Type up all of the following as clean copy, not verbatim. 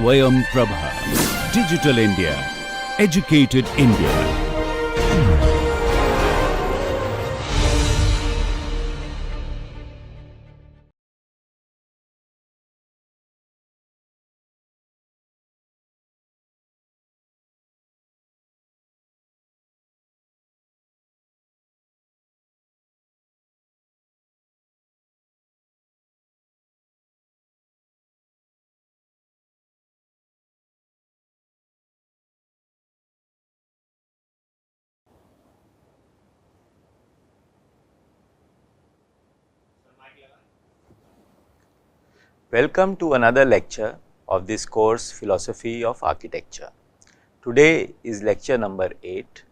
Swayam Prabha. Digital India. Educated India. Welcome to another lecture of this course Philosophy of Architecture. Today is lecture number 8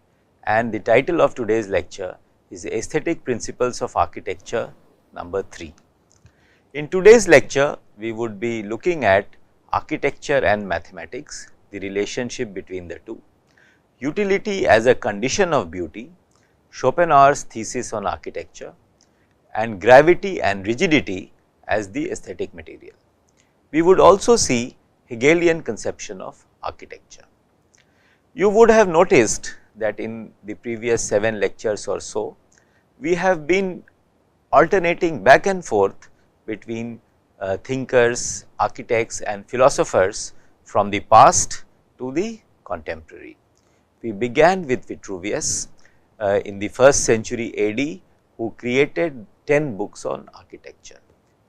and the title of today's lecture is Aesthetic Principles of Architecture number 3. In today's lecture, we would be looking at architecture and mathematics, the relationship between the two, utility as a condition of beauty, Schopenhauer's thesis on architecture, and gravity and rigidity as the aesthetic material. We would also see Hegelian conception of architecture. You would have noticed that in the previous 7 lectures or so, we have been alternating back and forth between thinkers, architects and philosophers from the past to the contemporary. We began with Vitruvius in the 1st century AD, who created 10 books on architecture.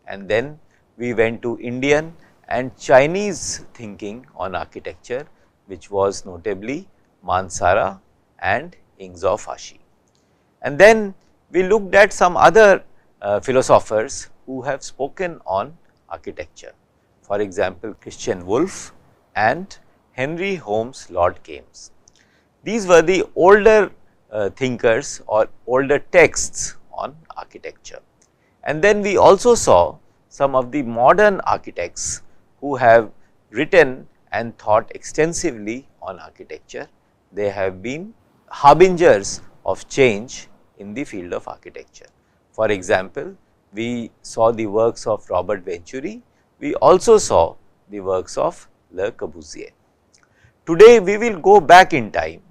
And then we went to Indian and Chinese thinking on architecture, which was notably Mansara and Ingzhou Fashi. And then we looked at some other philosophers who have spoken on architecture. For example, Christian Wolff and Henry Holmes Lord Kames. These were the older thinkers or older texts on architecture. And then we also saw some of the modern architects who have written and thought extensively on architecture. They have been harbingers of change in the field of architecture. For example, we saw the works of Robert Venturi. We also saw the works of Le Corbusier. Today, we will go back in time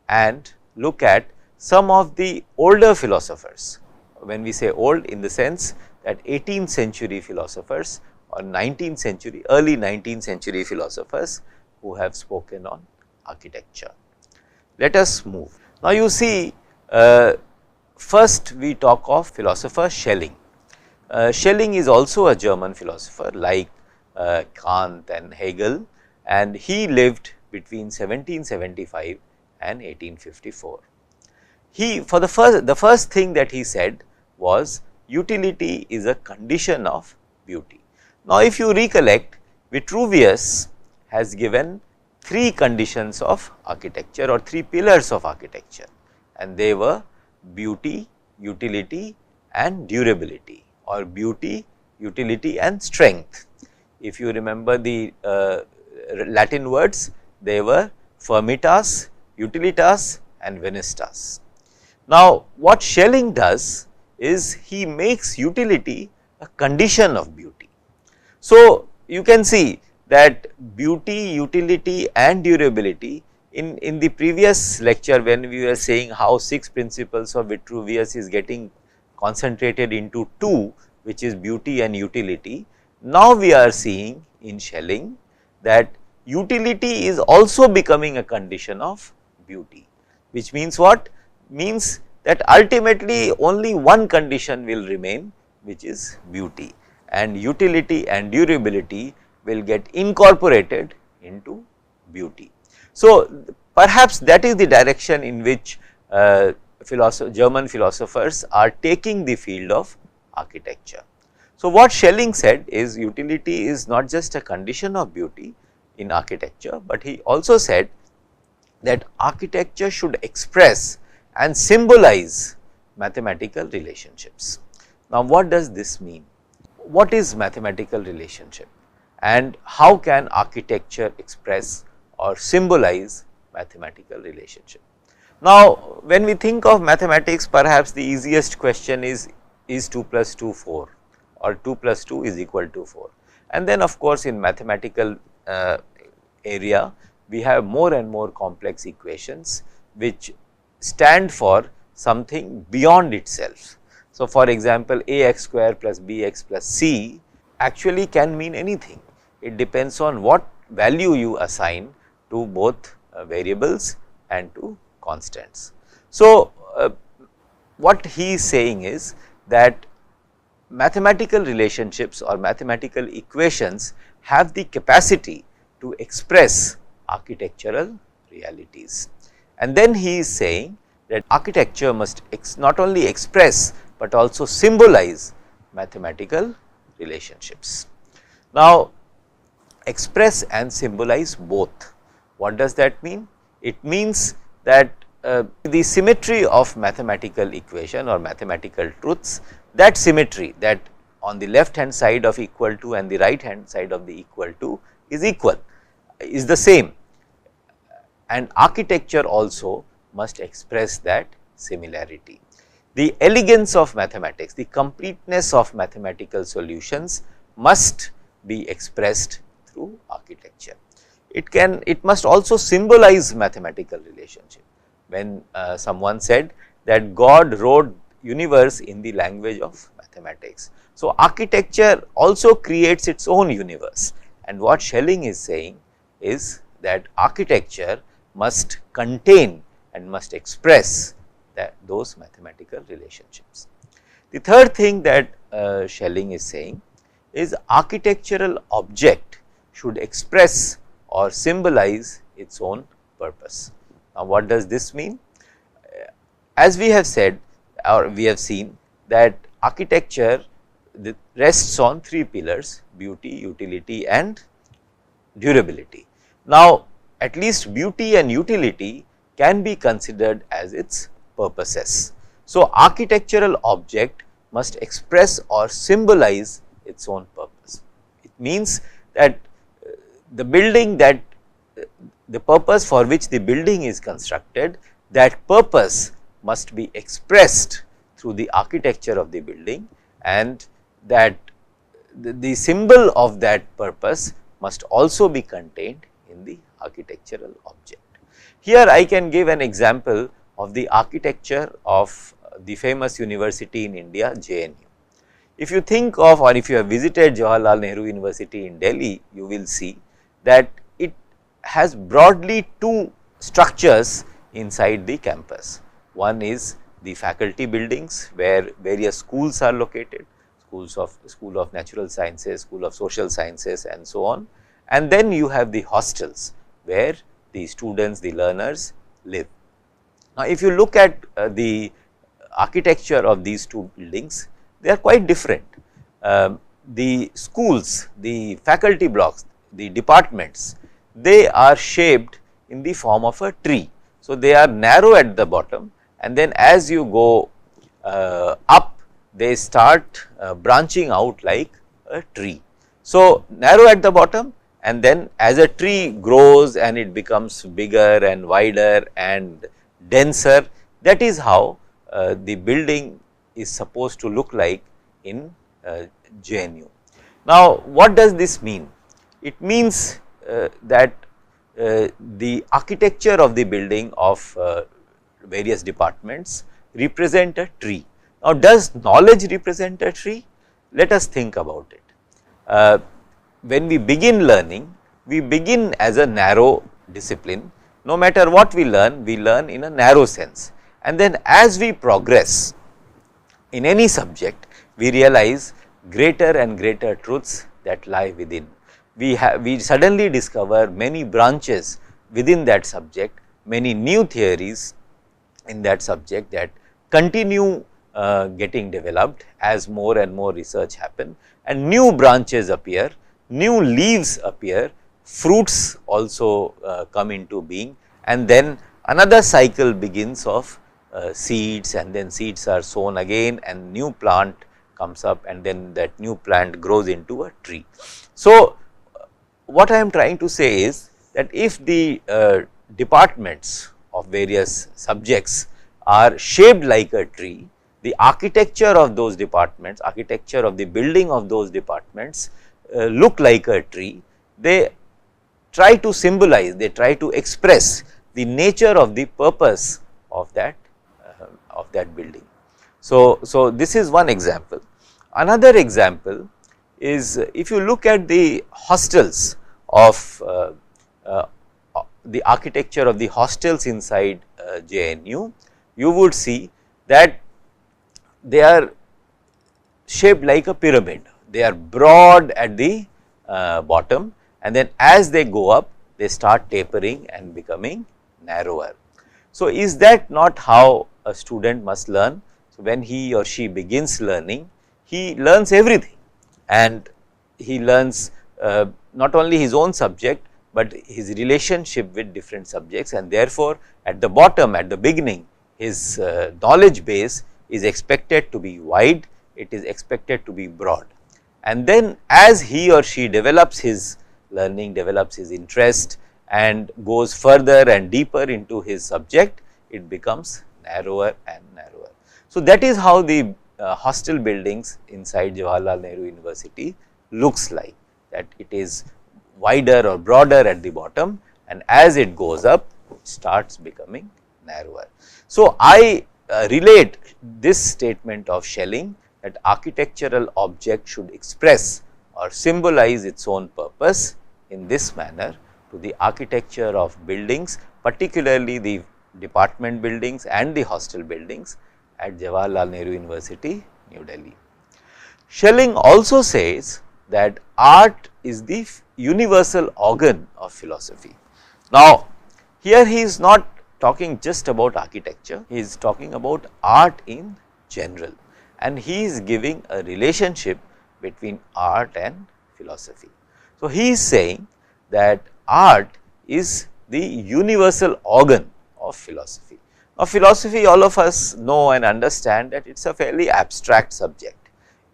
and look at some of the older philosophers. When we say old, in the sense that 18th century philosophers or 19th century, early 19th century philosophers who have spoken on architecture. Let us move. Now, you see, first we talk of philosopher Schelling. Schelling is also a German philosopher like Kant and Hegel, and he lived between 1775 and 1854. The first thing that he said was utility is a condition of beauty. Now, if you recollect, Vitruvius has given 3 conditions of architecture or 3 pillars of architecture, and they were beauty, utility and durability, or beauty, utility and strength. If you remember the Latin words, they were firmitas, utilitas and venestas. Now, what Schelling does is he makes utility a condition of beauty. So, you can see that beauty, utility and durability in the previous lecture, when we were saying how 6 principles of Vitruvius is getting concentrated into 2, which is beauty and utility. Now, we are seeing in Schelling that utility is also becoming a condition of beauty, which means what? Means that ultimately only one condition will remain, which is beauty, and utility and durability will get incorporated into beauty. So, perhaps that is the direction in which German philosophers are taking the field of architecture. So, what Schelling said is utility is not just a condition of beauty in architecture, but he also said that architecture should express and symbolize mathematical relationships. Now, what does this mean? What is mathematical relationship and how can architecture express or symbolize mathematical relationship? Now, when we think of mathematics, perhaps the easiest question is 2 plus 2 4 or 2 plus 2 is equal to 4, and then of course, in mathematical area, we have more and more complex equations which stand for something beyond itself. So, for example, ax square plus bx plus c actually can mean anything. It depends on what value you assign to both variables and to constants. So, what he is saying is that mathematical relationships or mathematical equations have the capacity to express architectural realities. And then he is saying that architecture must not only express, but also symbolize mathematical relationships. Now, express and symbolize both. What does that mean? It means that the symmetry of mathematical equation or mathematical truths, that symmetry that on the left hand side of equal to and the right hand side of the equal to is equal, is the same, and architecture also must express that similarity. The elegance of mathematics, the completeness of mathematical solutions must be expressed through architecture. It must also symbolize mathematical relationship. When someone said that God wrote universe in the language of mathematics. So, architecture also creates its own universe, and what Schelling is saying is that architecture must contain and must express those mathematical relationships. The third thing that Schelling is saying is architectural object should express or symbolize its own purpose. Now, what does this mean? As we have said or we have seen that architecture rests on three pillars: beauty, utility and durability. Now, at least beauty and utility can be considered as its purposes. So, architectural object must express or symbolize its own purpose. It means that the building that the purpose for which the building is constructed, that purpose must be expressed through the architecture of the building, and that the symbol of that purpose must also be contained in the architectural object. Here I can give an example of the architecture of the famous university in India, JNU. If you think of, or if you have visited Jawaharlal Nehru University in Delhi, you will see that it has broadly two structures inside the campus. One is the faculty buildings where various schools are located, School of Natural Sciences, School of Social Sciences and so on, and then you have the hostels where the students, the learners live. Now, if you look at the architecture of these two buildings, they are quite different. The schools, the faculty blocks, the departments, they are shaped in the form of a tree. So, they are narrow at the bottom, and then as you go up, they start branching out like a tree. So, narrow at the bottom, and then as a tree grows and it becomes bigger and wider and denser, that is how the building is supposed to look like in JNU. Now, what does this mean? It means that the architecture of the building of various departments represent a tree. Now, does knowledge represent a tree? Let us think about it. When we begin learning, we begin as a narrow discipline. No matter what we learn in a narrow sense, and then as we progress in any subject, we realize greater and greater truths that lie within. We suddenly discover many branches within that subject, many new theories in that subject that continue getting developed as more and more research happen, and new branches appear, new leaves appear, fruits also come into being, and then another cycle begins of seeds, and then seeds are sown again and new plant comes up, and then that new plant grows into a tree. So, what I am trying to say is that if the departments of various subjects are shaped like a tree, the architecture of those departments, architecture of the building of those departments look like a tree. They try to symbolize, they try to express the nature of the purpose of that building. So this is one example. Another example is, if you look at the hostels of the architecture of the hostels inside JNU, you would see that they are shaped like a pyramid. They are broad at the bottom, and then as they go up, they start tapering and becoming narrower. So, is that not how a student must learn? So, when he or she begins learning, he learns everything, and he learns not only his own subject, but his relationship with different subjects, and therefore, at the bottom, at the beginning, his knowledge base is expected to be wide, it is expected to be broad. And then as he or she develops his learning, develops his interest and goes further and deeper into his subject, it becomes narrower and narrower. So, that is how the hostel buildings inside Jawaharlal Nehru University looks like, that it is wider or broader at the bottom, and as it goes up, it starts becoming narrower. So, I relate this statement of Schelling, that architectural object should express or symbolize its own purpose in this manner to the architecture of buildings, particularly the department buildings and the hostel buildings at Jawaharlal Nehru University, New Delhi. Schelling also says that art is the universal organ of philosophy. Now, here he is not talking just about architecture, he is talking about art in general, and he is giving a relationship between art and philosophy. So, he is saying that art is the universal organ of philosophy. Now, philosophy, all of us know and understand that it is a fairly abstract subject.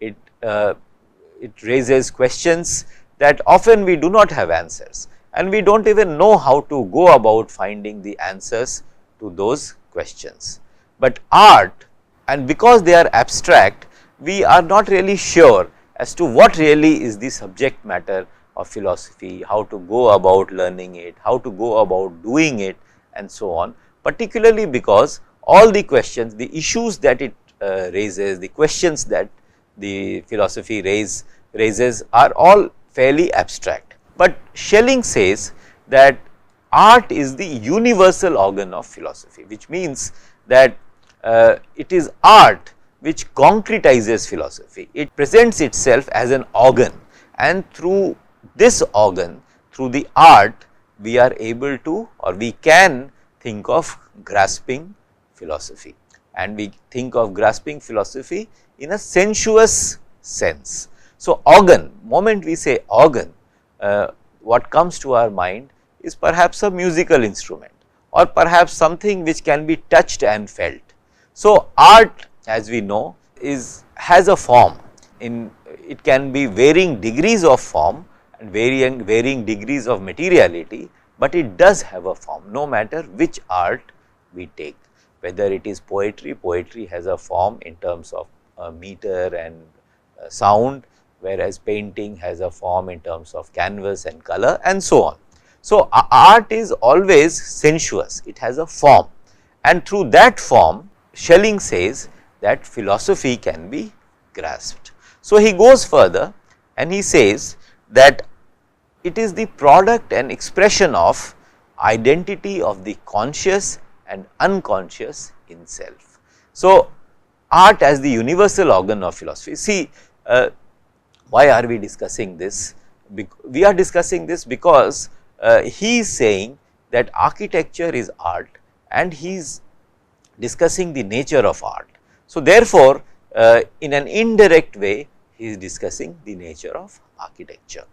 It raises questions that often we do not have answers, and we do not even know how to go about finding the answers to those questions. But art, and because they are abstract, we are not really sure as to what really is the subject matter of philosophy, how to go about learning it, how to go about doing it, and so on, particularly because all the questions, the issues that it raises, the questions that the philosophy raises are all fairly abstract. But Schelling says that art is the universal organ of philosophy, which means that it is art which concretizes philosophy. It presents itself as an organ, and through this organ, through the art, we are able to, or we can think of grasping philosophy, and we think of grasping philosophy in a sensuous sense. So, organ, moment we say organ, what comes to our mind is perhaps a musical instrument, or perhaps something which can be touched and felt. So, art, as we know, has a form. It can be varying degrees of form and varying degrees of materiality, but it does have a form, no matter which art we take. Whether it is poetry, poetry has a form in terms of meter and sound, whereas painting has a form in terms of canvas and color, and so on. So, art is always sensuous, it has a form, and through that form, Schelling says that philosophy can be grasped. So, he goes further and he says that it is the product and expression of identity of the conscious and unconscious in self. So, art as the universal organ of philosophy. See, why are we discussing this? We are discussing this because he is saying that architecture is art, and he is discussing the nature of art. So, therefore, in an indirect way, he is discussing the nature of architecture.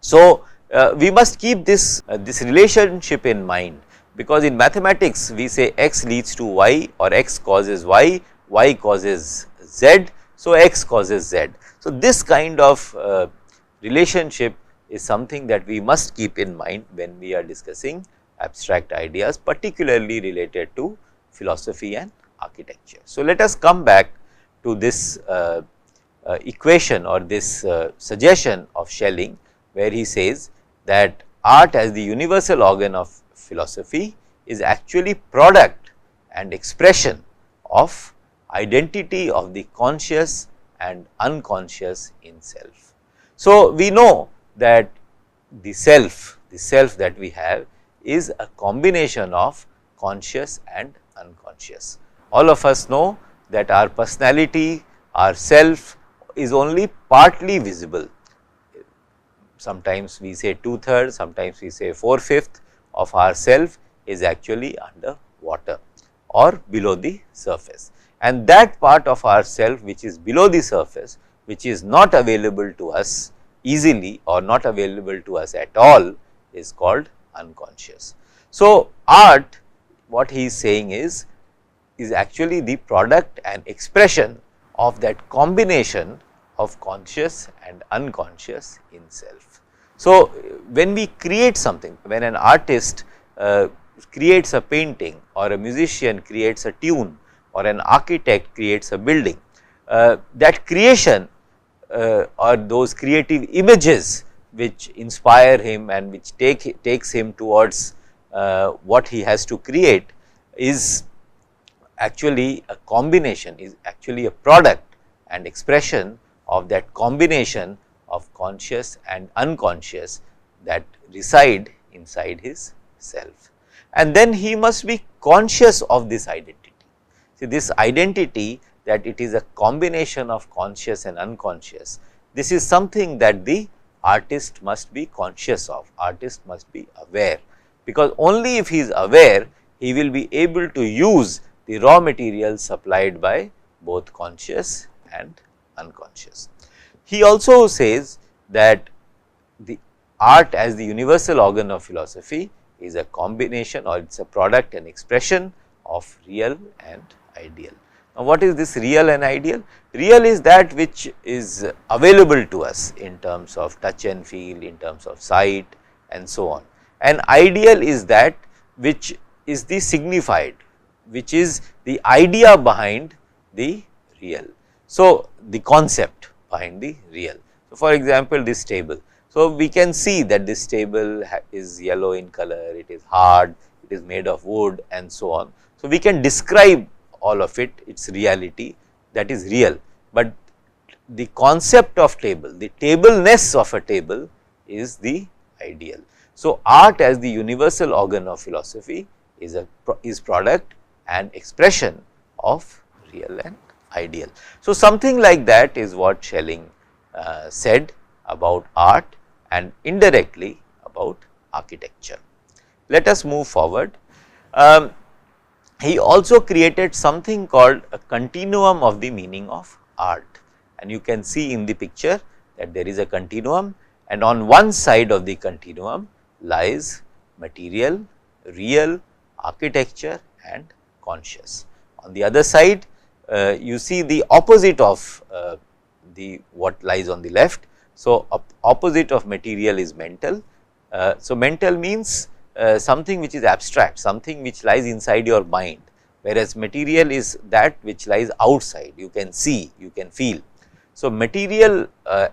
So, we must keep this relationship in mind, because in mathematics we say x leads to y, or x causes y, y causes z, so x causes z. So, this kind of relationship is something that we must keep in mind when we are discussing abstract ideas, particularly related to philosophy and architecture. So, let us come back to this equation or this suggestion of Schelling, where he says that art as the universal organ of philosophy is actually product and expression of identity of the conscious and unconscious in self. So, we know that the self that we have is a combination of conscious and unconscious. All of us know that our personality, our self is only partly visible. Sometimes we say 2/3, sometimes we say 4/5 of our self is actually under water or below the surface. And that part of our self which is below the surface, which is not available to us easily or not available to us at all, is called unconscious. So, art, what he is saying is actually the product and expression of that combination of conscious and unconscious in self. So, when we create something, when an artist creates a painting or a musician creates a tune or an architect creates a building, that creation or those creative images which inspire him and which takes him towards what he has to create is actually a combination, is actually a product and expression of that combination of conscious and unconscious that reside inside his self. And then he must be conscious of this identity. See, this identity, that it is a combination of conscious and unconscious, this is something that the artist must be conscious of, artist must be aware, because only if he is aware, he will be able to use the raw materials supplied by both conscious and unconscious. He also says that the art as the universal organ of philosophy is a combination, or it is a product and expression of real and ideal. Now, what is this real and ideal? Real is that which is available to us in terms of touch and feel, in terms of sight and so on, and ideal is that which is the signified, which is the idea behind the real. So, the concept behind the real. So, for example, this table. So, we can see that this table is yellow in color, it is hard, it is made of wood and so on. So, we can describe all of it, its reality, that is real, but the concept of table, the tableness of a table is the ideal. So, art as the universal organ of philosophy is product and expression of real and ideal. So, something like that is what Schelling said about art and indirectly about architecture. Let us move forward. He also created something called a continuum of the meaning of art, and you can see in the picture that there is a continuum, and on one side of the continuum lies material, real, architecture and conscious. On the other side, you see the opposite of what lies on the left. So, opposite of material is mental. So, mental means something which is abstract, something which lies inside your mind, whereas material is that which lies outside, you can see, you can feel. So, material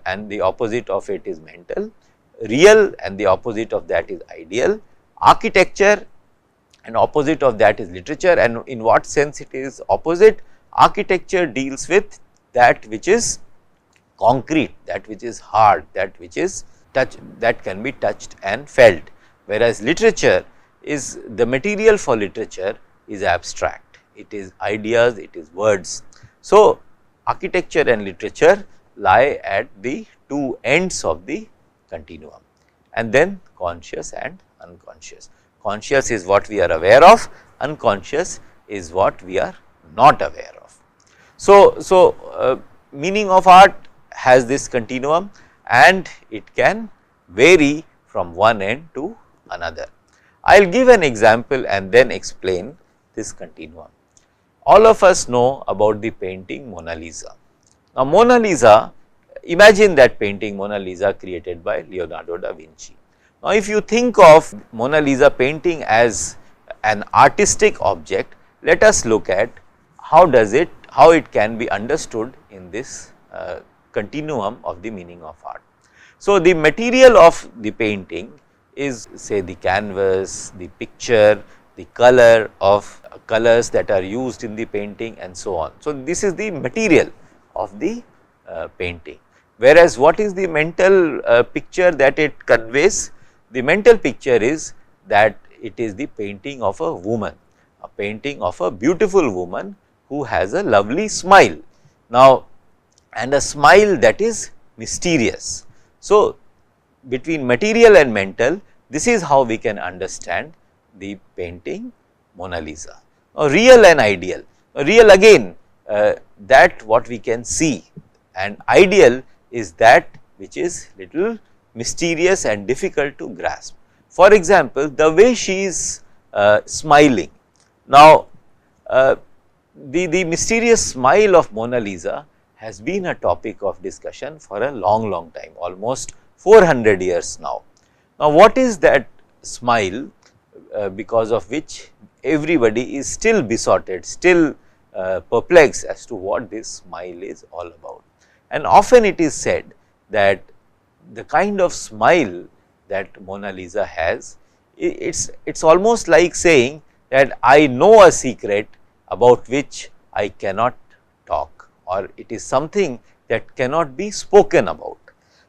and the opposite of it is mental, real and the opposite of that is ideal, architecture and opposite of that is literature. And in what sense it is opposite? Architecture deals with that which is concrete, that which is hard, that which is that can be touched and felt, whereas literature is, the material for literature is abstract, it is ideas, it is words. So, architecture and literature lie at the two ends of the continuum, and then conscious and unconscious. Conscious is what we are aware of, unconscious is what we are not aware of. So, meaning of art has this continuum and it can vary from one end to another. I will give an example and then explain this continuum. All of us know about the painting Mona Lisa. Now, Mona Lisa, imagine that painting Mona Lisa created by Leonardo da Vinci. Now, if you think of Mona Lisa painting as an artistic object, let us look at how it can be understood in this continuum of the meaning of art. So, the material of the painting is say the canvas, the picture, the color of colors that are used in the painting and so on. So, this is the material of the painting, whereas what is the mental picture that it conveys? The mental picture is that it is the painting of a woman, a painting of a beautiful woman who has a lovely smile. Now, and a smile that is mysterious. So, between material and mental, this is how we can understand the painting Mona Lisa. Now, real and ideal. Now, real again, that what we can see, and ideal is that which is little mysterious and difficult to grasp. For example, the way she is smiling. Now, the mysterious smile of Mona Lisa has been a topic of discussion for a long time, almost 400 years now. Now, what is that smile because of which everybody is still besotted, still perplexed as to what this smile is all about? And often it is said that the kind of smile that Mona Lisa has, it's almost like saying that I know a secret about which I cannot talk, or it is something that cannot be spoken about.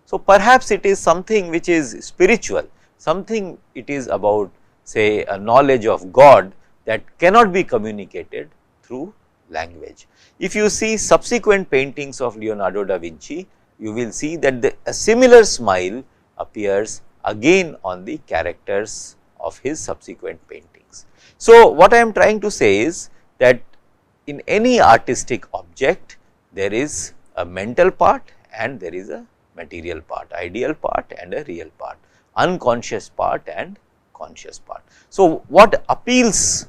So, perhaps it is something which is spiritual, something it is about say a knowledge of God that cannot be communicated through language. If you see subsequent paintings of Leonardo da Vinci, you will see that a similar smile appears again on the characters of his subsequent paintings. So, what I am trying to say is that in any artistic object, there is a mental part and there is a material part, ideal part and a real part, unconscious part and conscious part. So, what appeals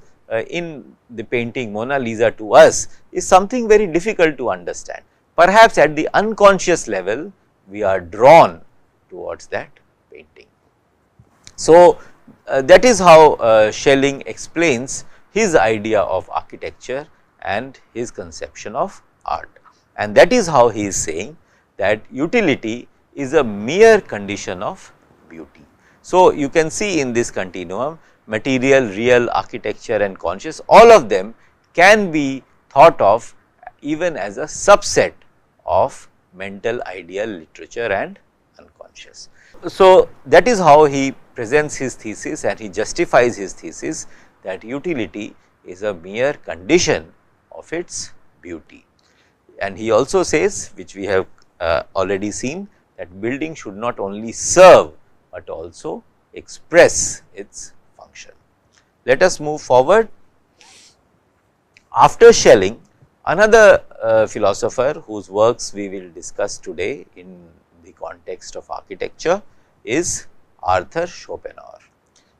in the painting Mona Lisa to us is something very difficult to understand. Perhaps at the unconscious level, we are drawn towards that painting. So, that is how Schelling explains his idea of architecture and his conception of art, and that is how he is saying that utility is a mere condition of beauty. So, you can see in this continuum material, real, architecture and conscious, all of them can be thought of even as a subset of mental, ideal, literature and unconscious. So, that is how he presents his thesis, and he justifies his thesis that utility is a mere condition of its beauty. And he also says, which we have already seen, that building should not only serve, but also express its function. Let us move forward. After Schelling, another philosopher whose works we will discuss today in the context of architecture is Arthur Schopenhauer.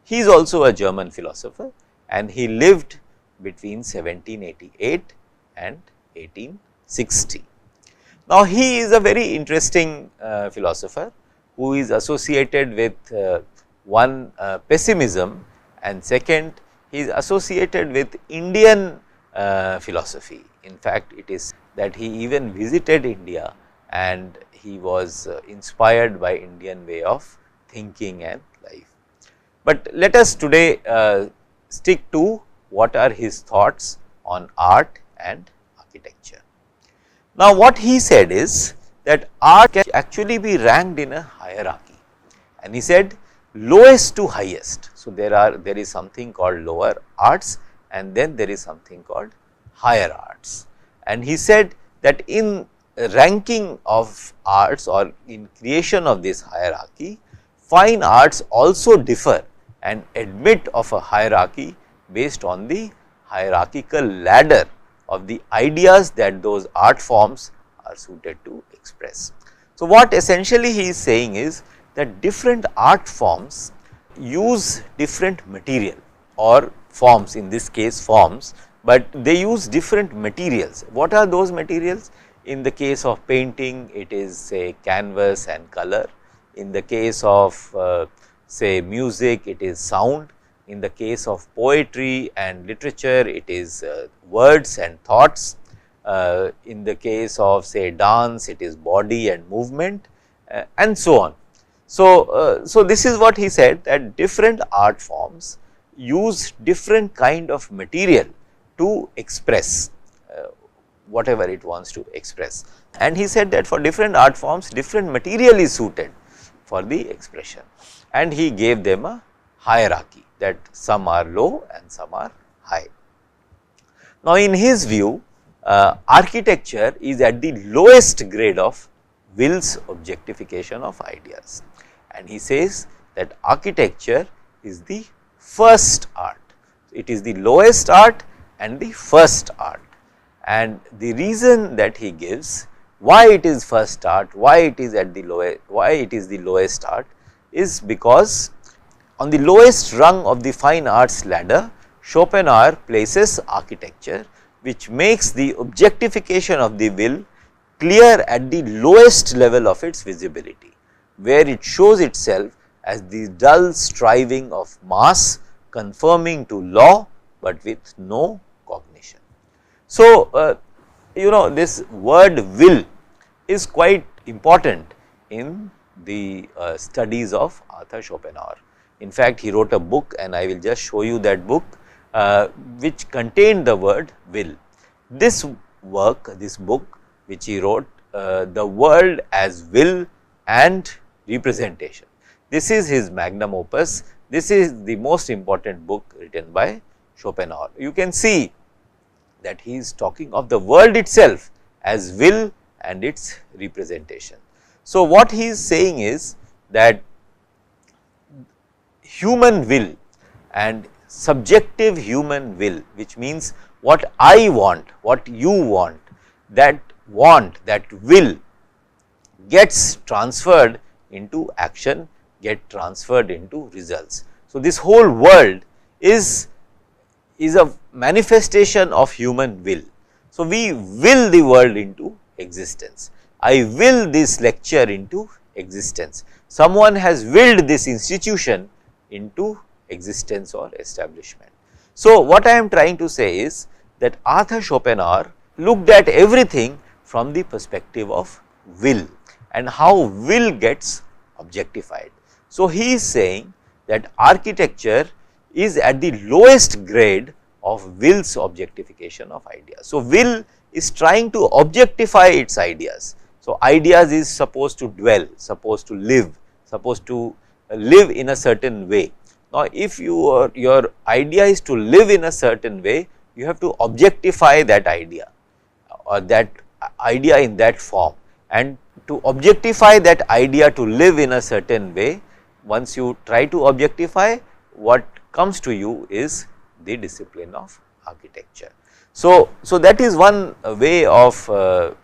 He is also a German philosopher, and he lived between 1788 and 1860. Now, he is a very interesting philosopher who is associated with one pessimism, and second, he is associated with Indian philosophy. In fact, it is that he even visited India and he was inspired by Indian way of thinking and life. But let us today stick to what are his thoughts on art and architecture. Now, what he said is that art can actually be ranked in a hierarchy, and he said lowest to highest. So, there is something called lower arts, and then there is something called higher arts. And he said that in ranking of arts or in creation of this hierarchy, fine arts also differ and admit of a hierarchy based on the hierarchical ladder of the ideas that those art forms are suited to express. So, what essentially he is saying is that different art forms use different material or forms, in this case forms, but they use different materials. What are those materials? In the case of painting, it is say canvas and color. In the case of say music, it is sound. In the case of poetry and literature, it is words and thoughts. In the case of say dance, it is body and movement and so on. So this is what he said, that different art forms use different kind of material to express whatever it wants to express, and he said that for different art forms different material is suited for the expression, and he gave them a hierarchy, that some are low and some are high. Now, in his view, architecture is at the lowest grade of will's objectification of ideas, and he says that architecture is the first art. It is the lowest art and the first art, and the reason that he gives why it is first art, why it is at the lowest, why it is the lowest art, is because on the lowest rung of the fine arts ladder, Schopenhauer places architecture, which makes the objectification of the will clear at the lowest level of its visibility, where it shows itself as the dull striving of mass conforming to law, but with no cognition. So, this word will is quite important in the studies of Arthur Schopenhauer. In fact, he wrote a book, and I will just show you that book, which contained the word will. This work, this book which he wrote, The World as Will and Representation. This is his magnum opus. This is the most important book written by Schopenhauer. You can see that he is talking of the world itself as will and its representation. So, what he is saying is that human will and subjective human will, which means what I want, what you want, that will gets transferred into action, get transferred into results. So, this whole world is a manifestation of human will. So, we will the world into existence. I will this lecture into existence. Someone has willed this institution into existence or establishment. So, what I am trying to say is that Arthur Schopenhauer looked at everything from the perspective of will and how will gets objectified. So, he is saying that architecture is at the lowest grade of will's objectification of ideas. So, will is trying to objectify its ideas. So, ideas is supposed to dwell, supposed to live in a certain way. Now, if your idea is to live in a certain way, you have to objectify that idea or that idea in that form, and to objectify that idea to live in a certain way, once you try to objectify, what comes to you is the discipline of architecture. So, that is one way of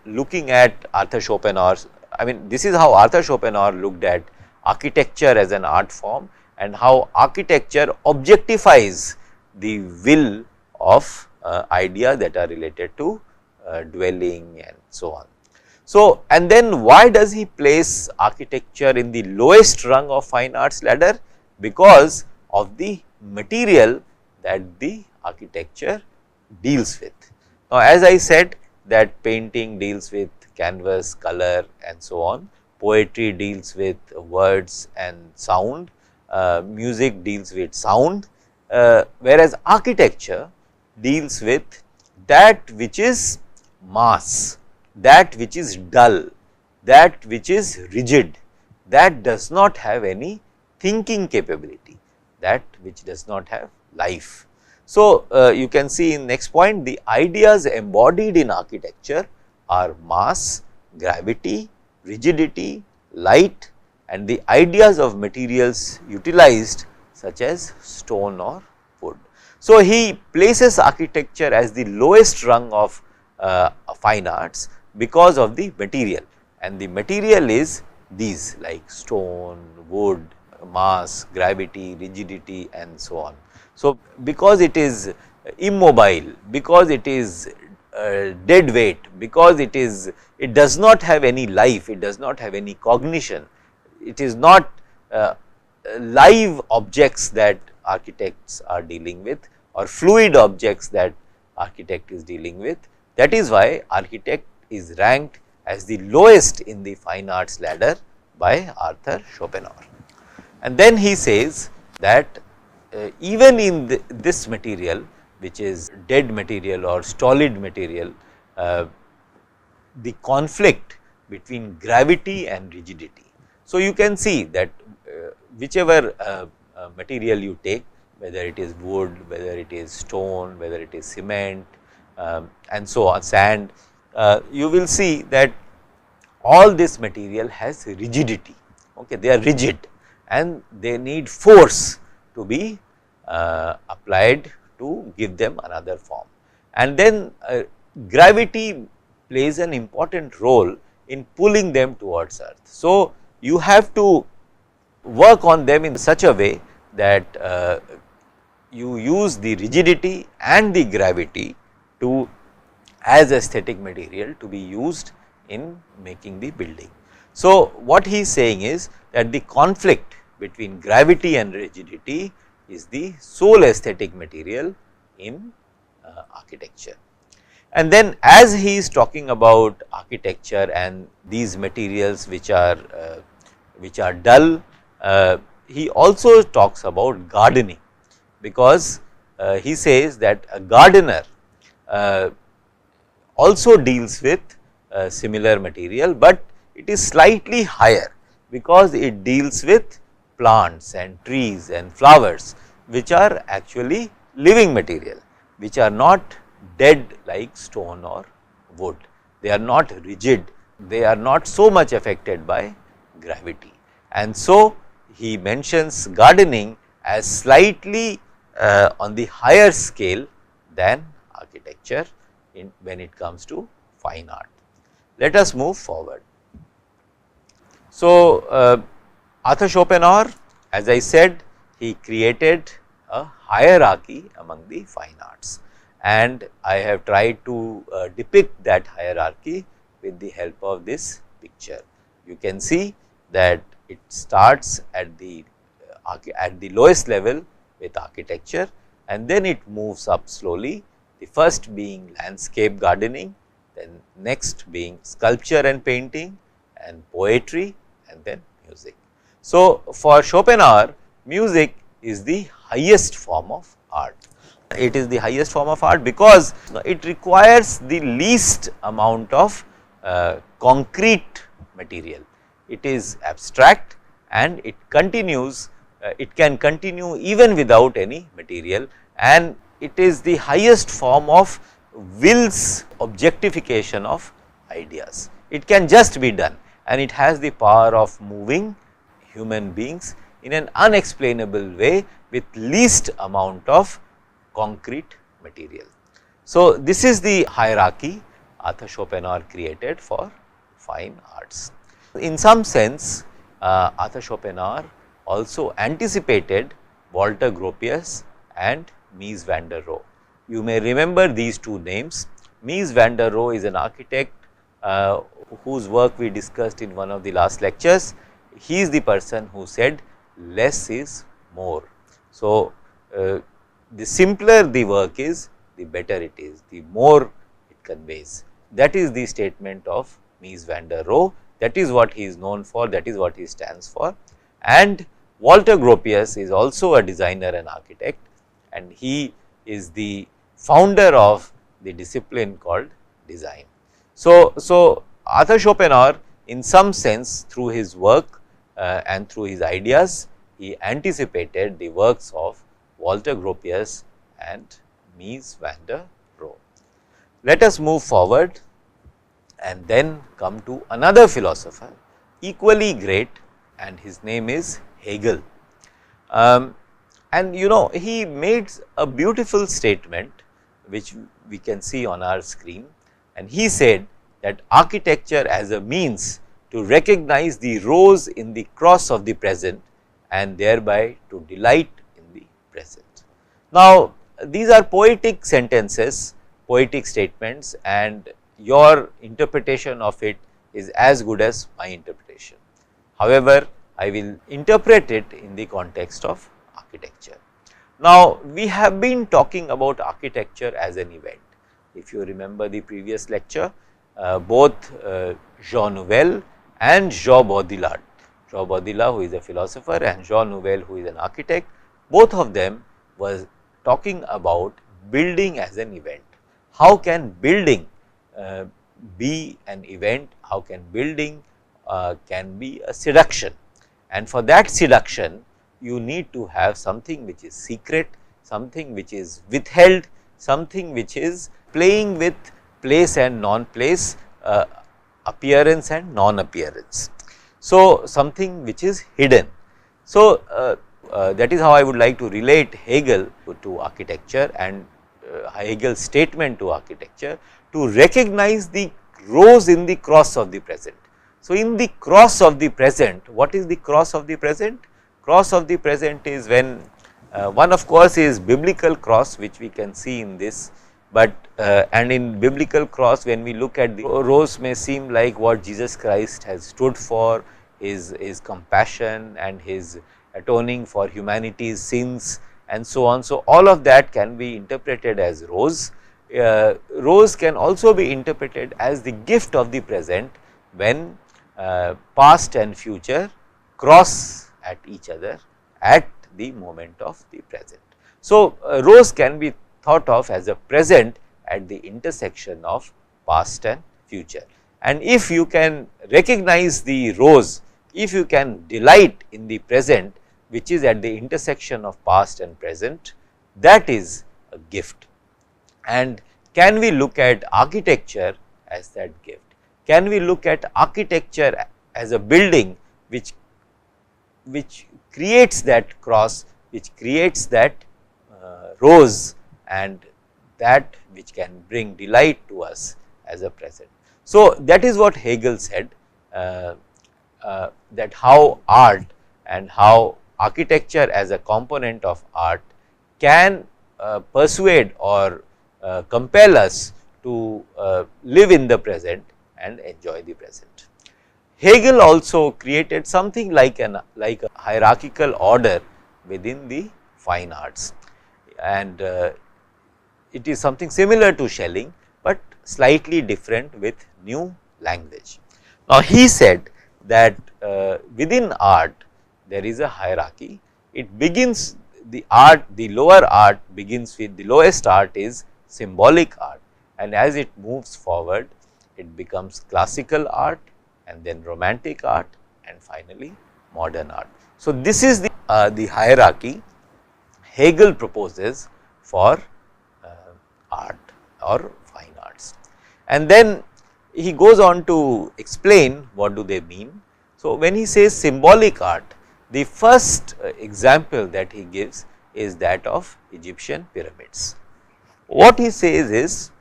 looking at Arthur Schopenhauer's, I mean, this is how Arthur Schopenhauer looked at architecture as an art form, and how architecture objectifies the will of ideas that are related to dwelling and so on. So, and then why does he place architecture in the lowest rung of fine arts ladder? Because of the material that the architecture deals with. Now, as I said that painting deals with canvas, color and so on, poetry deals with words and sound, music deals with sound, whereas architecture deals with that which is mass, that which is dull, that which is rigid, that does not have any thinking capability, that which does not have life. So, you can see in next point, the ideas embodied in architecture are mass, gravity, rigidity, light, and the ideas of materials utilized such as stone or wood. So, he places architecture as the lowest rung of fine arts because of the material, and the material is these like stone, wood, mass, gravity, rigidity and so on. So, because it is immobile, because it is dead weight, because it does not have any life, it does not have any cognition, it is not live objects that architects are dealing with or fluid objects that architect is dealing with. That is why architect is ranked as the lowest in the fine arts ladder, by Arthur Schopenhauer. And then he says that even in this material, which is dead material or stolid material, the conflict between gravity and rigidity. So, you can see that whichever material you take, whether it is wood, whether it is stone, whether it is cement and so on, sand, you will see that all this material has rigidity, okay, they are rigid and they need force to be applied to give them another form. And then gravity plays an important role in pulling them towards earth. So, you have to work on them in such a way that you use the rigidity and the gravity to as aesthetic material to be used in making the building. So, what he is saying is that the conflict between gravity and rigidity is the sole aesthetic material in architecture. And then as he is talking about architecture and these materials which are dull, he also talks about gardening, because he says that a gardener also deals with similar material, but it is slightly higher because it deals with plants and trees and flowers, which are actually living material, which are not dead like stone or wood. They are not rigid, they are not so much affected by gravity. And so, he mentions gardening as slightly on the higher scale than architecture when it comes to fine art. Let us move forward. So, Arthur Schopenhauer, as I said, he created a hierarchy among the fine arts, and I have tried to depict that hierarchy with the help of this picture. You can see that it starts at the lowest level with architecture, and then it moves up slowly, the first being landscape gardening, then next being sculpture and painting and poetry, and then music. So, for Schopenhauer, music is the highest form of art. It is the highest form of art because it requires the least amount of concrete material. It is abstract and it continues, it can continue even without any material, and it is the highest form of will's objectification of ideas. It can just be done, and it has the power of moving human beings in an unexplainable way with least amount of concrete material. So, this is the hierarchy Arthur Schopenhauer created for fine arts. In some sense, Arthur Schopenhauer also anticipated Walter Gropius and Mies van der Rohe. You may remember these two names. Mies van der Rohe is an architect whose work we discussed in one of the last lectures. He is the person who said less is more. So, the simpler the work is, the better it is, the more it conveys. That is the statement of Mies van der Rohe. That is what he is known for, that is what he stands for. And Walter Gropius is also a designer and architect, and he is the founder of the discipline called design. So, Arthur Schopenhauer, in some sense, through his work and through his ideas, he anticipated the works of Walter Gropius and Mies van der Rohe. Let us move forward and then come to another philosopher equally great, and his name is Hegel. And you know, he made a beautiful statement which we can see on our screen, and he said that architecture as a means to recognize the rose in the cross of the present and thereby to delight in the present. Now, these are poetic sentences, poetic statements, and your interpretation of it is as good as my interpretation. However, I will interpret it in the context of architecture. Now, we have been talking about architecture as an event. If you remember the previous lecture, both Jean Nouvel and Jean Baudrillard, Baudelaire, who is a philosopher, and Jean Nouvel, who is an architect, both of them was talking about building as an event. How can building be an event? How can building can be a seduction? And for that seduction, you need to have something which is secret, something which is withheld, something which is playing with place and non-place, appearance and non-appearance. So, something which is hidden. So, that is how I would like to relate Hegel to architecture and Hegel's statement to architecture, to recognize the rose in the cross of the present. So, in the cross of the present, what is the cross of the present? Cross of the present is when one of course is biblical cross, which we can see in this, but and in biblical cross, when we look at the rose, may seem like what Jesus Christ has stood for, his compassion and his atoning for humanity's sins and so on. So, all of that can be interpreted as rose. Rose can also be interpreted as the gift of the present, when past and future cross at each other at the moment of the present. So, rose can be thought of as a present at the intersection of past and future. And if you can recognize the rose, if you can delight in the present, which is at the intersection of past and present, that is a gift. And can we look at architecture as that gift? Can we look at architecture as a building which creates that cross, which creates that rose, and that which can bring delight to us as a present. So, that is what Hegel said, that how art and how architecture as a component of art can persuade or compel us to live in the present and enjoy the present. Hegel also created something like a hierarchical order within the fine arts, and it is something similar to Schelling, but slightly different with new language. Now, he said that within art there is a hierarchy. It begins, the lower art begins with, the lowest art is symbolic art, and as it moves forward it becomes classical art, and then romantic art, and finally modern art. So, this is the hierarchy Hegel proposes for art or fine arts. And then he goes on to explain what do they mean. So, when he says symbolic art, the first example that he gives is that of Egyptian pyramids. What he says is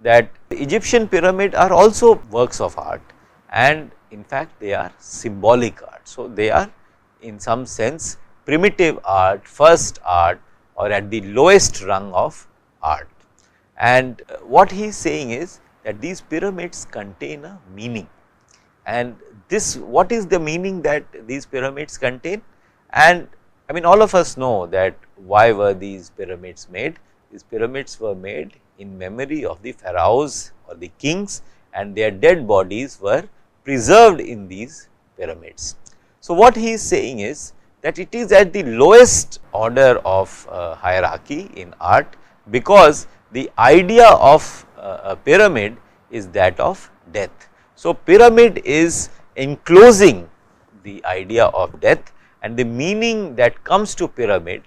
that the Egyptian pyramid are also works of art, and in fact they are symbolic art. So, they are in some sense primitive art, first art, or at the lowest rung of art. And what he is saying is that these pyramids contain a meaning, and this, what is the meaning that these pyramids contain? And I mean, all of us know that why were these pyramids made? These pyramids were made in memory of the pharaohs or the kings, and their dead bodies were preserved in these pyramids. So, what he is saying is that it is at the lowest order of hierarchy in art, because the idea of a pyramid is that of death. So, pyramid is enclosing the idea of death, and the meaning that comes to pyramid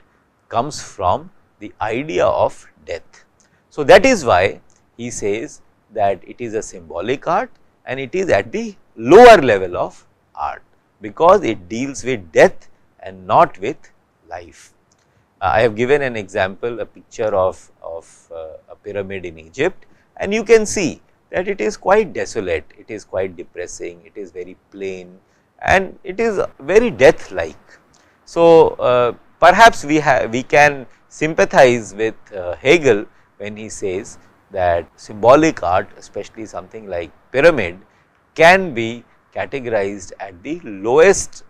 comes from the idea of death. So, that is why he says that it is a symbolic art, and it is at the lower level of art, because it deals with death and not with life. I have given an example, a picture of a pyramid in Egypt, and you can see that it is quite desolate, it is quite depressing, it is very plain, and it is very death like. So, perhaps we can sympathize with Hegel when he says that symbolic art, especially something like pyramid, can be categorized at the lowest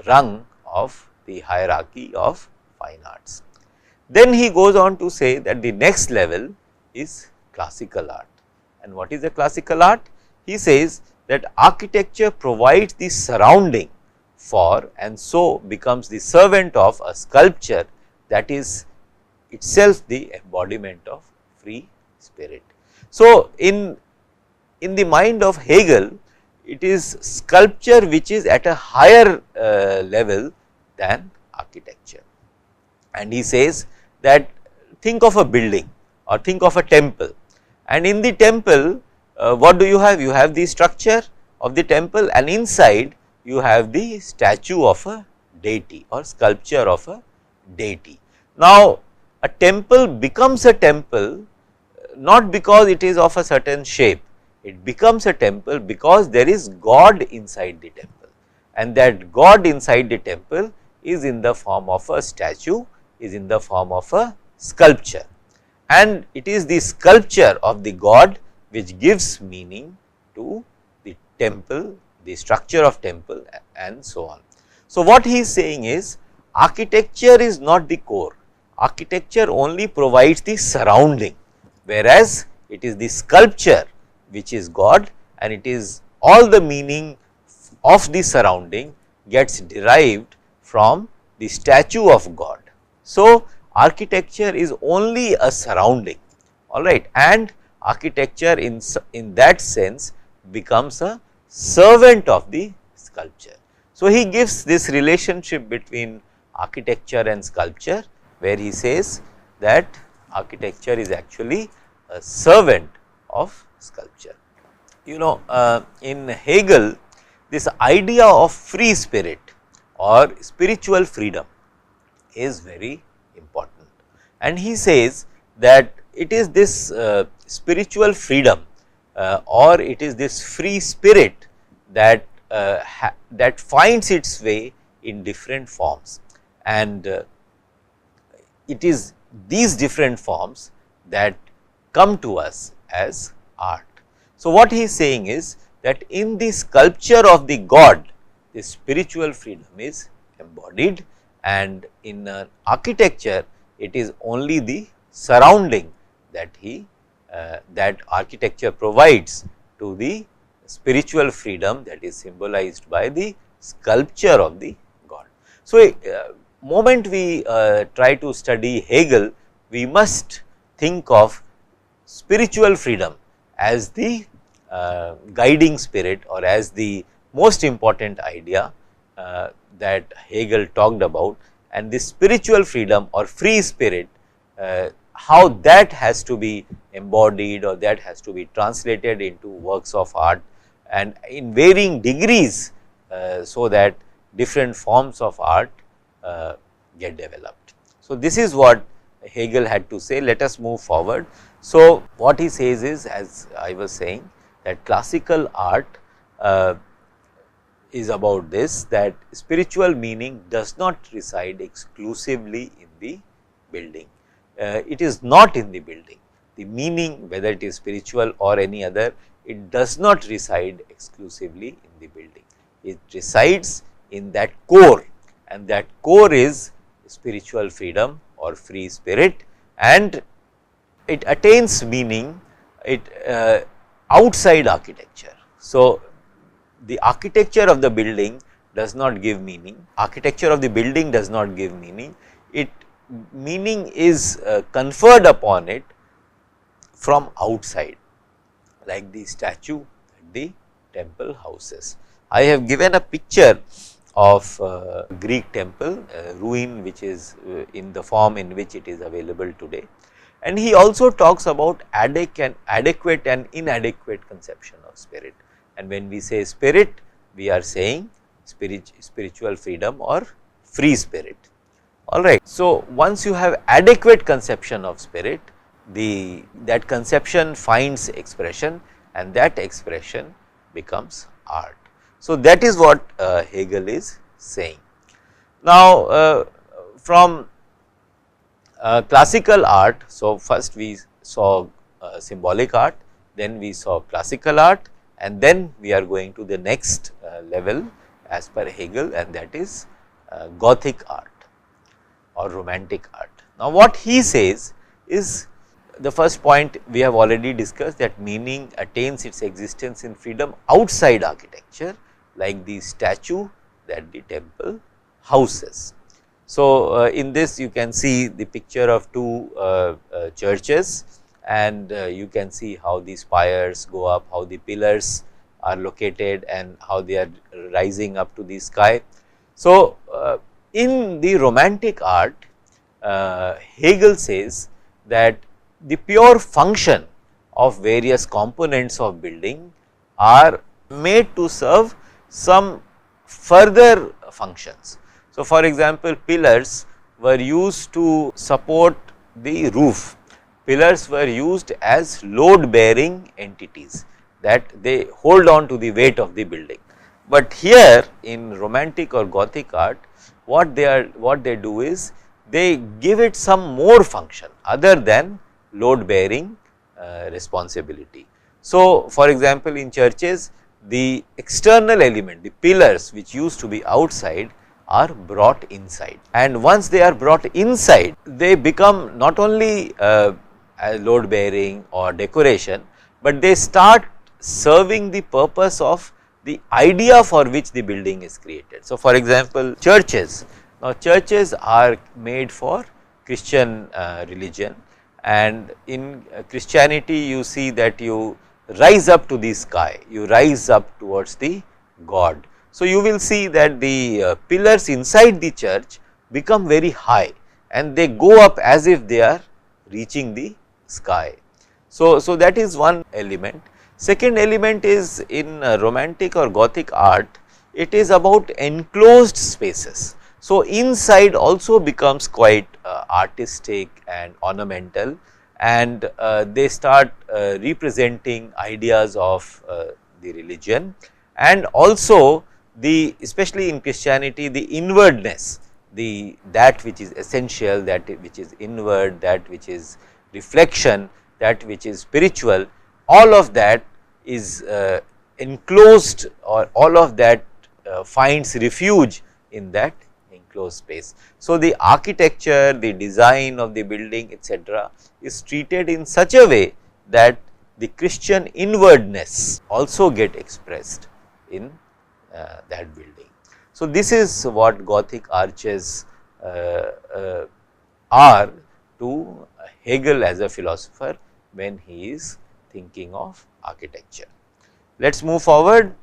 rung of the hierarchy of fine arts. Then he goes on to say that the next level is classical art. And what is a classical art? He says that architecture provides the surrounding for and so becomes the servant of a sculpture that is itself the embodiment of free spirit. So, in the mind of Hegel, it is sculpture which is at a higher level than architecture, and he says that think of a building or think of a temple, and in the temple what do you have? You have the structure of the temple, and inside you have the statue of a deity or sculpture of a deity. Now, a temple becomes a temple not because it is of a certain shape, it becomes a temple because there is God inside the temple, and that God inside the temple is in the form of a statue, is in the form of a sculpture, and it is the sculpture of the God which gives meaning to the temple, the structure of temple, and so on. So, what he is saying is architecture is not the core, architecture only provides the surrounding, whereas it is the sculpture which is God, and it is all the meaning of the surrounding gets derived from the statue of God. So, architecture is only a surrounding, alright, and architecture in that sense becomes a servant of the sculpture. So, he gives this relationship between architecture and sculpture, where he says that architecture is actually a servant of sculpture. You know, in Hegel, this idea of free spirit or spiritual freedom is very important, and he says that it is this spiritual freedom or it is this free spirit that that finds its way in different forms, and it is these different forms that come to us as art. So, what he is saying is that in the sculpture of the God, the spiritual freedom is embodied, and in architecture it is only the surrounding that that architecture provides to the spiritual freedom that is symbolized by the sculpture of the God. So, moment we try to study Hegel, we must think of spiritual freedom as the guiding spirit or as the most important idea that Hegel talked about, and this spiritual freedom or free spirit, how that has to be embodied or that has to be translated into works of art and in varying degrees, so that different forms of art get developed. So, this is what Hegel had to say. Let us move forward. So, what he says is, as I was saying, that classical art is about this, that spiritual meaning does not reside exclusively in the building. It is not in the building. The meaning, whether it is spiritual or any other, it does not reside exclusively in the building. It resides in that core, and that core is spiritual freedom or free spirit, and it attains meaning outside architecture. So, the architecture of the building does not give meaning, architecture of the building does not give meaning, meaning is conferred upon it from outside, like the statue at the temple houses. I have given a picture of Greek temple ruin, which is in the form in which it is available today, and he also talks about adequate and inadequate conception of spirit, and when we say spirit, we are saying spiritual freedom or free spirit. Alright. So, once you have adequate conception of spirit, that conception finds expression, and that expression becomes art. So, that is what Hegel is saying. Now, from classical art, so first we saw symbolic art, then we saw classical art, and then we are going to the next level as per Hegel, and that is Gothic art or romantic art. Now, what he says is, the first point we have already discussed, that meaning attains its existence in freedom outside architecture, like the statue that the temple houses. So, in this you can see the picture of two churches, and you can see how the spires go up, how the pillars are located and how they are rising up to the sky. So, in the romantic art, Hegel says that the pure function of various components of building are made to serve some further functions. So, for example, pillars were used to support the roof. Pillars were used as load bearing entities, that they hold on to the weight of the building. But here in romantic or Gothic art, what they do is they give it some more function other than load bearing responsibility. So, for example, in churches, the external element, the pillars which used to be outside, are brought inside, and once they are brought inside, they become not only load bearing or decoration, but they start serving the purpose of the idea for which the building is created. So, for example, churches. Now, churches are made for Christian religion, and in Christianity you see that you rise up to the sky, you rise up towards the God. So, you will see that the pillars inside the church become very high, and they go up as if they are reaching the sky. So, that is one element. Second element is in romantic or Gothic art, it is about enclosed spaces. So, inside also becomes quite artistic and ornamental, and they start representing ideas of the religion, and also the, especially in Christianity, the inwardness, that which is essential, that which is inward, that which is reflection, that which is spiritual, all of that is enclosed, or all of that finds refuge in that enclosed space. So, the architecture, the design of the building, etc., is treated in such a way that the Christian inwardness also get expressed in that building. So, this is what Gothic arches are to Hegel as a philosopher when he is thinking of architecture. Let us move forward.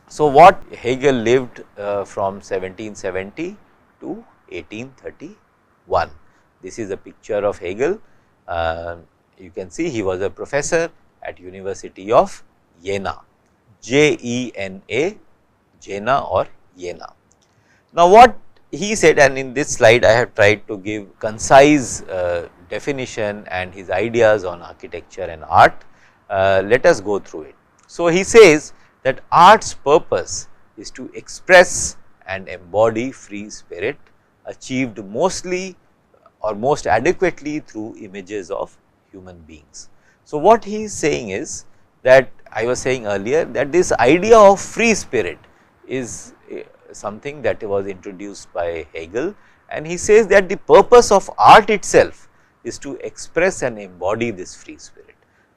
So, what Hegel lived from 1770 to 1831. This is a picture of Hegel. You can see he was a professor at University of Jena, Jena, Jena or Jena. Now, what he said, and in this slide I have tried to give concise definition and his ideas on architecture and art. Let us go through it. So, he says that art's purpose is to express and embody free spirit, achieved mostly or most adequately through images of human beings. So, what he is saying is that, I was saying earlier, that this idea of free spirit is something that was introduced by Hegel, and he says that the purpose of art itself is to express and embody this free spirit.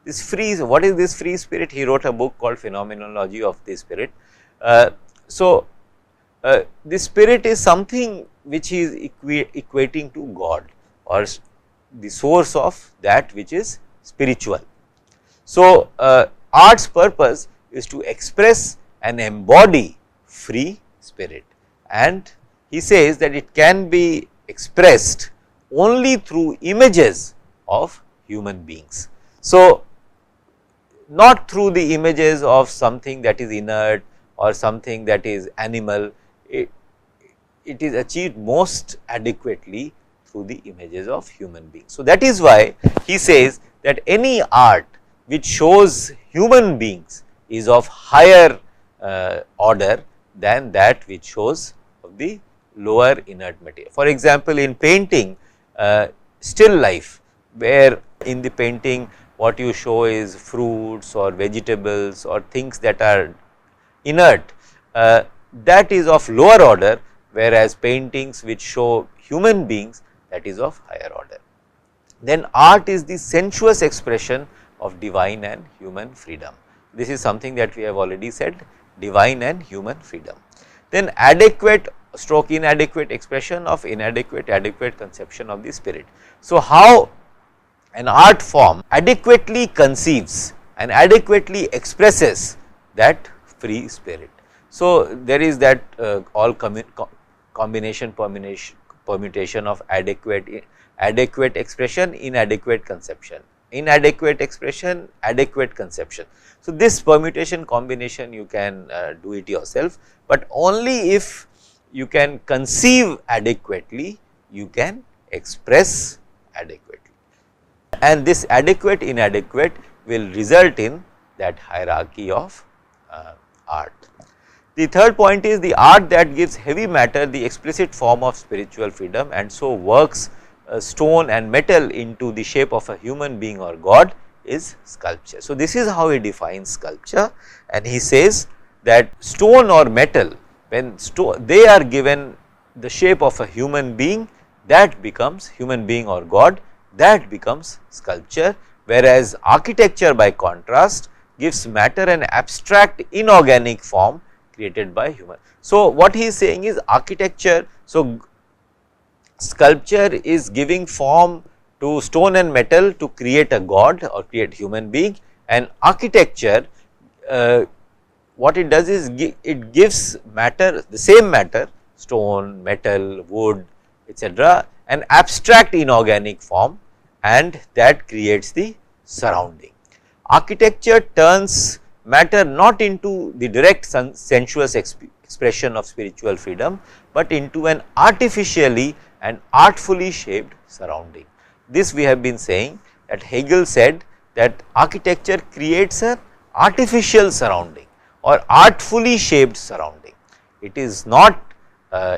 This free, what is this free spirit? He wrote a book called Phenomenology of the Spirit. So, the spirit is something which he is equating to God, or the source of that which is spiritual. So, art's purpose is to express and embody free spirit, and he says that it can be expressed only through images of human beings. So, not through the images of something that is inert or something that is animal, it is achieved most adequately through the images of human beings. So, that is why he says that any art which shows human beings is of higher order than that which shows of the lower inert material. For example, in painting, still life, where in the painting what you show is fruits or vegetables or things that are inert, that is of lower order, whereas paintings which show human beings, that is of higher order. Then art is the sensuous expression of divine and human freedom. This is something that we have already said, divine and human freedom. then adequate stroke inadequate expression of inadequate adequate conception of the spirit. So, how an art form adequately conceives and adequately expresses that free spirit. So, there is that all combination permutation of adequate expression, inadequate conception, inadequate expression, adequate conception. So, this permutation combination you can do it yourself, but only if you can conceive adequately, you can express adequately, and this adequate inadequate will result in that hierarchy of art. The third point is the art that gives heavy matter the explicit form of spiritual freedom, and so works stone and metal into the shape of a human being or God is sculpture. So, this is how he defines sculpture, and he says that stone or metal, when they are given the shape of a human being, that becomes human being or God, that becomes sculpture, whereas architecture by contrast gives matter an abstract inorganic form created by human. So, what he is saying is architecture, so sculpture is giving form to stone and metal to create a God or create human being, and architecture what it does is it gives matter, the same matter, stone, metal, wood, etc., an abstract inorganic form, and that creates the surrounding. Architecture turns matter not into the direct sensuous expression of spiritual freedom, but into an artificially and artfully shaped surrounding. This we have been saying, that Hegel said that architecture creates an artificial surrounding or artfully shaped surrounding. It is not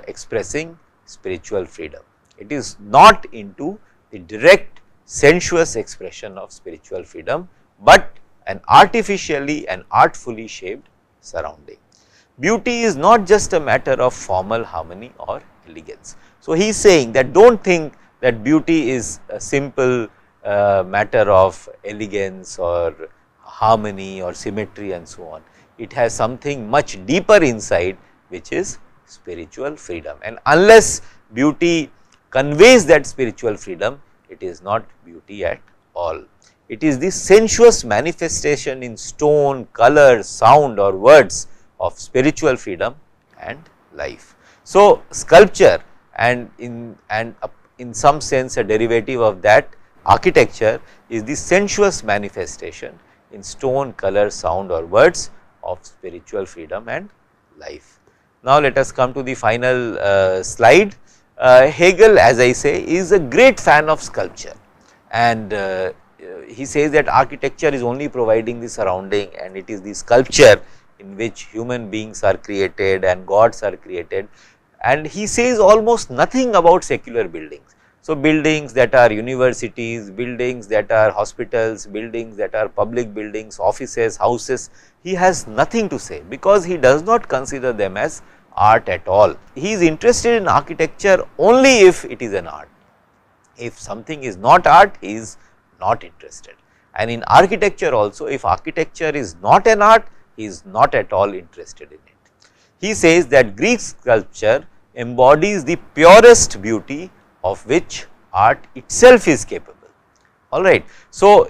expressing spiritual freedom. It is not into the direct sensuous expression of spiritual freedom, but an artificially and artfully shaped surrounding. Beauty is not just a matter of formal harmony or elegance. So, he is saying that do not think that beauty is a simple matter of elegance or harmony or symmetry and so on. It has something much deeper inside, which is spiritual freedom, and unless beauty conveys that spiritual freedom, it is not beauty at all. It is the sensuous manifestation in stone, color, sound or words of spiritual freedom and life. So, sculpture and in some sense a derivative of that, architecture is the sensuous manifestation in stone, color, sound or words of spiritual freedom and life. Now, let us come to the final slide. Hegel, as I say, is a great fan of sculpture, and he says that architecture is only providing the surrounding, and it is the sculpture in which human beings are created and gods are created, and he says almost nothing about secular buildings. So, buildings that are universities, buildings that are hospitals, buildings that are public buildings, offices, houses, he has nothing to say, because he does not consider them as art at all. He is interested in architecture only if it is an art. If something is not art, he is not interested, and in architecture also, if architecture is not an art, he is not at all interested in it. He says that Greek sculpture embodies the purest beauty of which art itself is capable. Alright. So,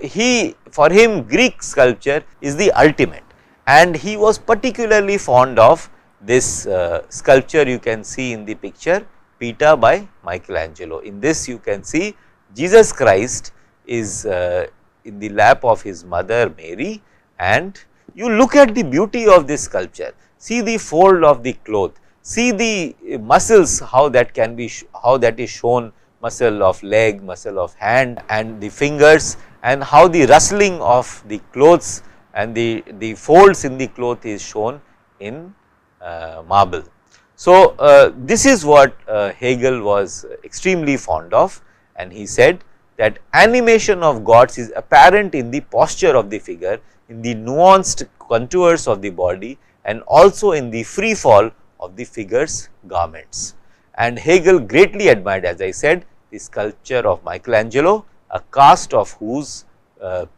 for him Greek sculpture is the ultimate, and he was particularly fond of this sculpture you can see in the picture, Pieta by Michelangelo. In this you can see Jesus Christ is in the lap of his mother Mary, and you look at the beauty of this sculpture, see the fold of the cloth, see the muscles, how that can be, how that is shown, muscle of leg, muscle of hand and the fingers, and how the rustling of the clothes and the folds in the cloth is shown in marble. So, this is what Hegel was extremely fond of, and he said that animation of gods is apparent in the posture of the figure, in the nuanced contours of the body, and also in the free fall of the figure's garments. And Hegel greatly admired, as I said, the sculpture of Michelangelo, a cast of whose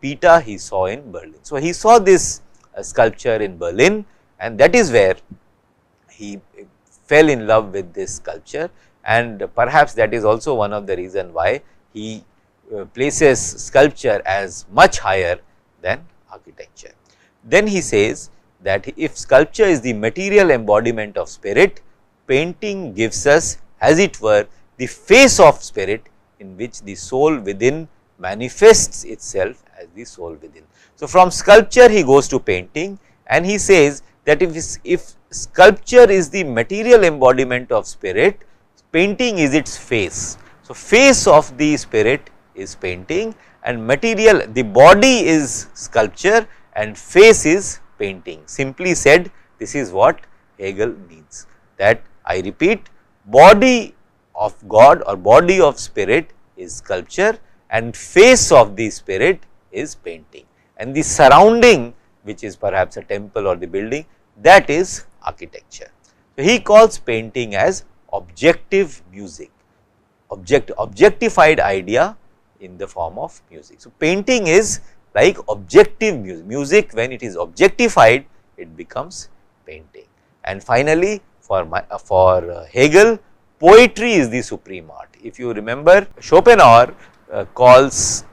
Pieta he saw in Berlin. So, he saw this sculpture in Berlin, and that is where he fell in love with this sculpture, and perhaps that is also one of the reason why he places sculpture as much higher than architecture. Then he says that if sculpture is the material embodiment of spirit, painting gives us, as it were, the face of spirit, in which the soul within manifests itself as the soul within. So, from sculpture he goes to painting, and he says that if sculpture is the material embodiment of spirit, painting is its face. So, face of the spirit is painting, and material, the body is sculpture and face is painting. Simply said, this is what Hegel means, that I repeat, body of God or body of spirit is sculpture and face of the spirit is painting, and the surrounding, which is perhaps a temple or the building, that is architecture. So, he calls painting as objective music, objectified idea in the form of music. So, painting is like objective music. Music, when it is objectified, it becomes painting. And finally, for Hegel, poetry is the supreme art. If you remember, Schopenhauer calls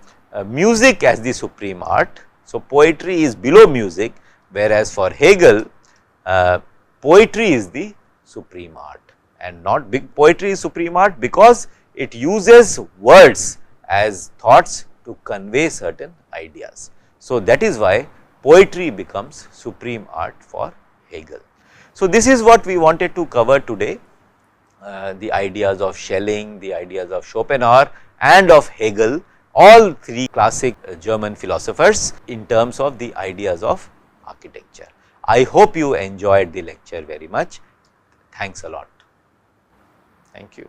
music as the supreme art. So, poetry is below music, whereas for Hegel, poetry is the supreme art, and not big poetry is supreme art because it uses words as thoughts to convey certain ideas. So, that is why poetry becomes supreme art for Hegel. So, this is what we wanted to cover today, the ideas of Schelling, the ideas of Schopenhauer and of Hegel, all three classic German philosophers, in terms of the ideas of architecture. I hope you enjoyed the lecture very much. Thanks a lot. Thank you.